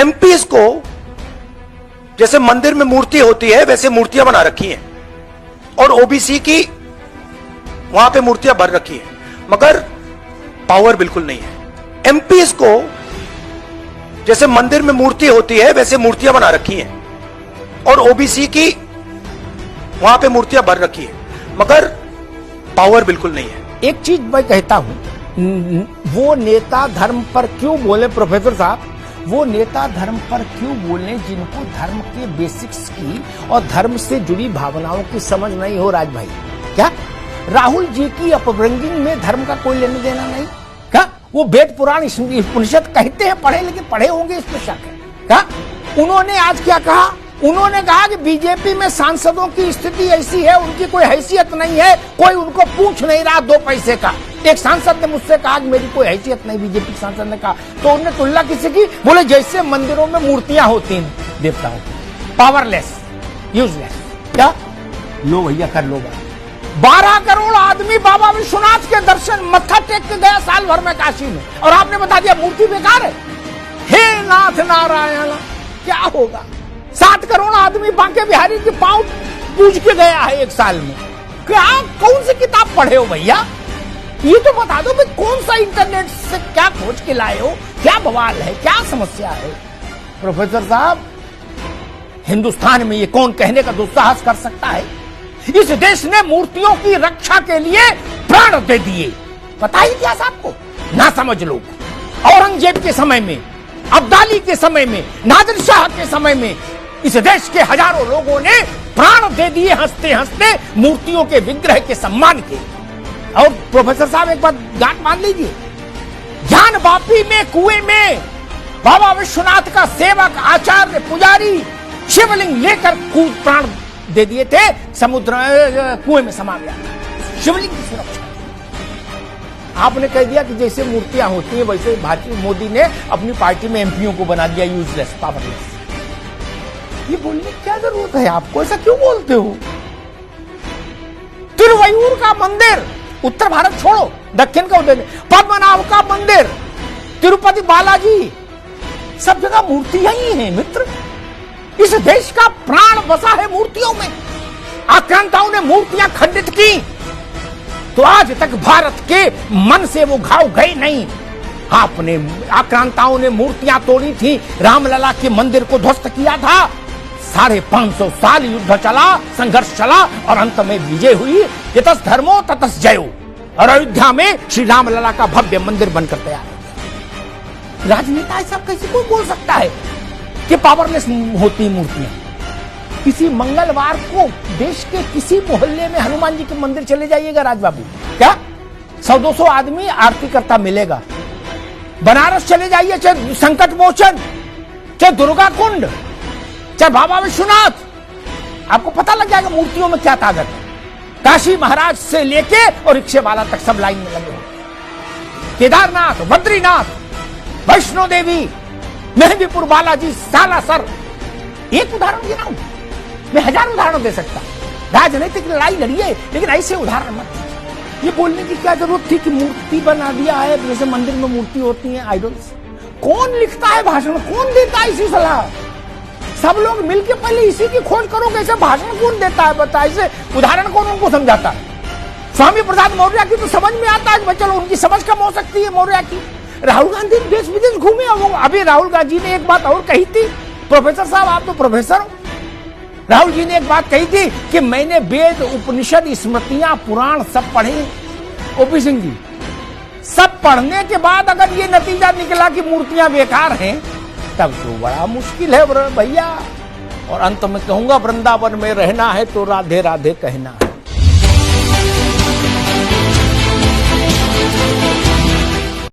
MPs को जैसे मंदिर में मूर्ति होती है वैसे मूर्तियां बना रखी हैं और ओबीसी की वहां पे मूर्तियां भर रखी हैं, मगर पावर बिल्कुल नहीं है। एमपीज को जैसे मंदिर में मूर्ति होती है वैसे मूर्तियां बना रखी हैं और ओबीसी की वहां पे मूर्तियां भर रखी हैं, मगर पावर बिल्कुल नहीं है। एक चीज मैं कहता हूं, वो नेता धर्म पर क्यों बोले प्रोफेसर साहब, वो नेता धर्म पर क्यों बोले जिनको धर्म के बेसिक्स की और धर्म से जुड़ी भावनाओं की समझ नहीं हो। राज भाई, क्या राहुल जी की अपब्रिंगिंग में धर्म का कोई लेना देना नहीं? क्या वो वेद पुराण उपनिषद कहते हैं पढ़े, लेकिन पढ़े होंगे इसमें शक है। क्या उन्होंने आज क्या कहा? उन्होंने कहा कि बीजेपी में सांसदों की स्थिति ऐसी है, उनकी कोई हैसियत नहीं है, कोई उनको पूछ नहीं रहा 2 पैसे का। एक सांसद ने मुझसे कहा कि मेरी कोई हैसियत नहीं, बीजेपी सांसद ने कहा, तो उन्होंने तुलना किसी की? बोले जैसे मंदिरों में मूर्तियां होती हैं देवताओं की, पावरलेस, यूजलेस। क्या लो भैया कर लो बात। 12 करोड़ आदमी बाबा विश्वनाथ के दर्शन मत्था टेक के गया साल भर में काशी में, और आपने बता दिया मूर्ति बेकार है। हे नाथ नारायण, क्या होगा? 7 करोड़ आदमी बांके बिहारी के पांव पूज के गया है एक साल में। क्या कौन सी किताब पढ़े हो भैया? ये तो बता दो भाई, कौन सा इंटरनेट से क्या खोज के लाए हो? क्या बवाल है, क्या समस्या है? प्रोफेसर साहब, हिंदुस्तान में ये कौन कहने का दुस्साहस कर सकता है? इस देश ने मूर्तियों की रक्षा के लिए प्राण दे दिए। पता ही इतिहास आपको? ना समझ लोग। औरंगजेब के समय में, अब्दाली के समय में, नादिर शाह के समय में इस देश के हजारों लोगों ने प्राण दे दिए हंसते हंसते मूर्तियों के विग्रह के सम्मान के। और प्रोफेसर साहब एक बात गांठ मान लीजिए, ज्ञान वापी में कुएं में बाबा विश्वनाथ का सेवक, आचार्य, पुजारी शिवलिंग लेकर कूद प्राण दे दिए थे, समुद्र कुएं में समा गया था शिवलिंग की सुरक्षा। आपने कह दिया कि जैसे मूर्तियां होती हैं वैसे भारतीय मोदी ने अपनी पार्टी में एमपीओ को बना दिया यूजलेस, पावरलेस। ये बोलने की क्या जरूरत है आपको? ऐसा क्यों बोलते हो? तिरुवयूर का मंदिर, उत्तर भारत छोड़ो, दक्षिण का उदय, पद्मनाभ का मंदिर, तिरुपति बालाजी, सब जगह मूर्तियां ही हैं मित्र। इस देश का प्राण बसा है मूर्तियों में। आक्रांताओं ने मूर्तियां खंडित की तो आज तक भारत के मन से वो घाव गए नहीं। आपने, आक्रांताओं ने मूर्तियां तोड़ी थी, रामलला के मंदिर को ध्वस्त किया था, 550 साल युद्ध चला, संघर्ष चला और अंत में विजय हुई। यतस् धर्मो ततस् जयो। और अयोध्या में श्री रामलला का भव्य मंदिर बनकर तैयार है। राजनेता ऐसा कैसे कोई बोल सकता है कि पावरलेस होती मूर्तियां? किसी मंगलवार को देश के किसी मोहल्ले में हनुमान जी के मंदिर चले जाइएगा राजबाबू, क्या 100-200 आदमी आरती करता मिलेगा। बनारस चले जाइए, चाहे संकट मोचन, चाहे दुर्गा कुंड, चाहे बाबा विश्वनाथ, आपको पता लग जाएगा मूर्तियों में क्या ताकत है। काशी महाराज से लेके और रिक्शे वाला तक सब लाइन में लगे हो। केदारनाथ, बद्रीनाथ, वैष्णो देवी, मेहंदीपुर बालाजी, सालासर, एक उदाहरण गिनाऊं? मैं 1000 उदाहरण दे सकता। राजनीतिक लड़ाई लड़िए, लेकिन ऐसे उदाहरण मत। ये बोलने की क्या जरूरत थी कि मूर्ति बना दिया है, जैसे मंदिर में मूर्ति होती है, आइडल्स। कौन लिखता है भाषण, कौन देता है इसी सलाह? सब लोग मिलके पहले इसी की खोज करो, कैसे भाषण कौन देता है, बता, इसे उदाहरण कौन उनको समझाता है? स्वामी प्रसाद मौर्य की तो समझ में आता है, चलो उनकी समझ कम हो सकती है मौर्य की। राहुल गांधी देश विदेश घूमे, अभी राहुल गांधी ने एक बात और कही थी, प्रोफेसर साहब आप तो प्रोफेसर हो, राहुल जी ने एक बात कही थी कि मैंने वेद, उपनिषद, स्मृतियां, पुराण सब पढ़े। ओपी सिंह जी, सब पढ़ने के बाद अगर ये नतीजा निकला कि मूर्तियां बेकार हैं, तब तो बड़ा मुश्किल है भैया। और अंत में कहूंगा, वृंदावन में रहना है तो राधे राधे कहना है।